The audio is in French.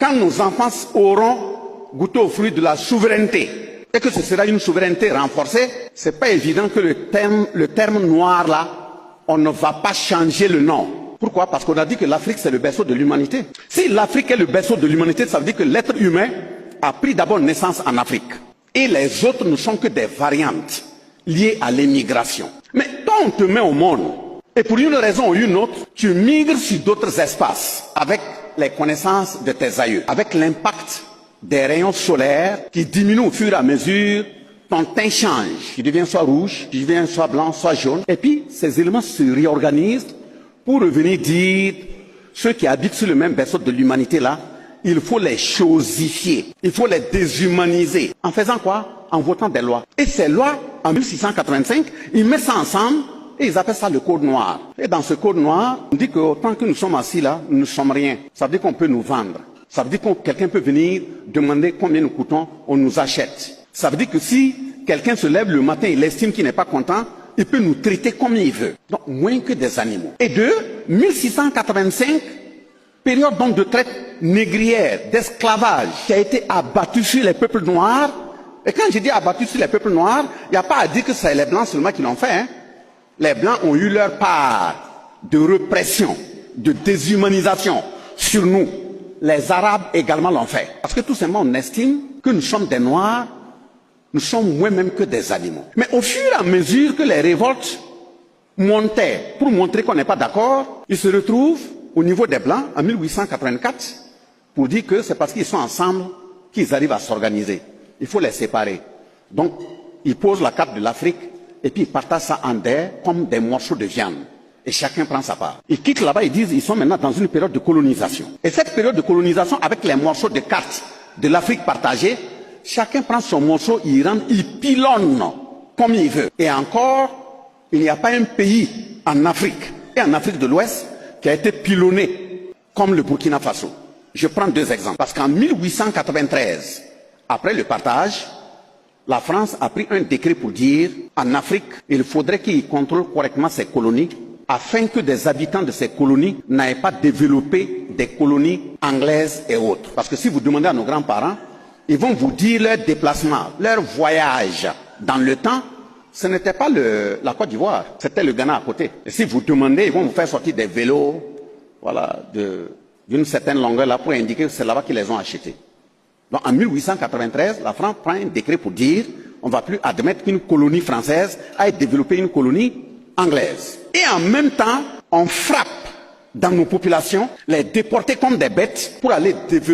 quand nos enfants auront goûté aux fruits de la souveraineté, et que ce sera une souveraineté renforcée, c'est pas évident que le terme noir là, on ne va pas changer le nom. Pourquoi? Parce qu'on a dit que l'Afrique c'est le berceau de l'humanité. Si l'Afrique est le berceau de l'humanité, ça veut dire que l'être humain a pris d'abord naissance en Afrique. Et les autres ne sont que des variantes liées à l'immigration. Mais toi on te met au monde, et pour une raison ou une autre, tu migres sur d'autres espaces avec les connaissances de tes aïeux, avec l'impact des rayons solaires qui diminuent au fur et à mesure, ton teint change. Tu deviens soit rouge, tu deviens soit blanc, soit jaune. Et puis, ces éléments se réorganisent pour revenir dire, ceux qui habitent sur le même berceau de l'humanité là, il faut les chosifier, il faut les déshumaniser. En faisant quoi? En votant des lois. Et ces lois, en 1685, ils mettent ça ensemble et ils appellent ça le code noir. Et dans ce code noir, on dit que tant que nous sommes assis là, nous ne sommes rien. Ça veut dire qu'on peut nous vendre. Ça veut dire que quelqu'un peut venir demander combien nous coûtons, on nous achète. Ça veut dire que si quelqu'un se lève le matin et il estime qu'il n'est pas content, il peut nous traiter comme il veut. Donc moins que des animaux. Et de 1685, période donc de traite négrière, d'esclavage, qui a été abattue sur les peuples noirs. Et quand je dis abattu sur les peuples noirs, il n'y a pas à dire que c'est les blancs seulement qui l'ont fait. Hein. Les blancs ont eu leur part de répression, de déshumanisation sur nous. Les Arabes également l'ont fait. Parce que tout simplement, on estime que nous sommes des Noirs, nous sommes moins même que des animaux. Mais au fur et à mesure que les révoltes montaient pour montrer qu'on n'est pas d'accord, ils se retrouvent au niveau des Blancs en 1884 pour dire que c'est parce qu'ils sont ensemble qu'ils arrivent à s'organiser. Il faut les séparer. Donc, ils posent la carte de l'Afrique et puis ils partagent ça en deux comme des morceaux de viande. Et chacun prend sa part. Ils quittent là-bas, ils disent qu'ils sont maintenant dans une période de colonisation. Et cette période de colonisation, avec les morceaux de cartes de l'Afrique partagée, chacun prend son morceau, il rentre, il pilonne comme il veut. Et encore, il n'y a pas un pays en Afrique et en Afrique de l'Ouest qui a été pilonné comme le Burkina Faso. Je prends deux exemples. Parce qu'en 1893, après le partage, la France a pris un décret pour dire en Afrique, il faudrait qu'il contrôle correctement ses colonies afin que des habitants de ces colonies n'aient pas développé des colonies anglaises et autres. Parce que si vous demandez à nos grands-parents, ils vont vous dire leur déplacement, leur voyage dans le temps, ce n'était pas la Côte d'Ivoire, c'était le Ghana à côté. Et si vous demandez, ils vont vous faire sortir des vélos, voilà, d'une certaine longueur là pour indiquer que c'est là-bas qu'ils les ont achetés. Donc en 1893, la France prend un décret pour dire on ne va plus admettre qu'une colonie française ait développé une colonie anglaise. Et en même temps, on frappe dans nos populations, les déporter comme des bêtes pour aller développer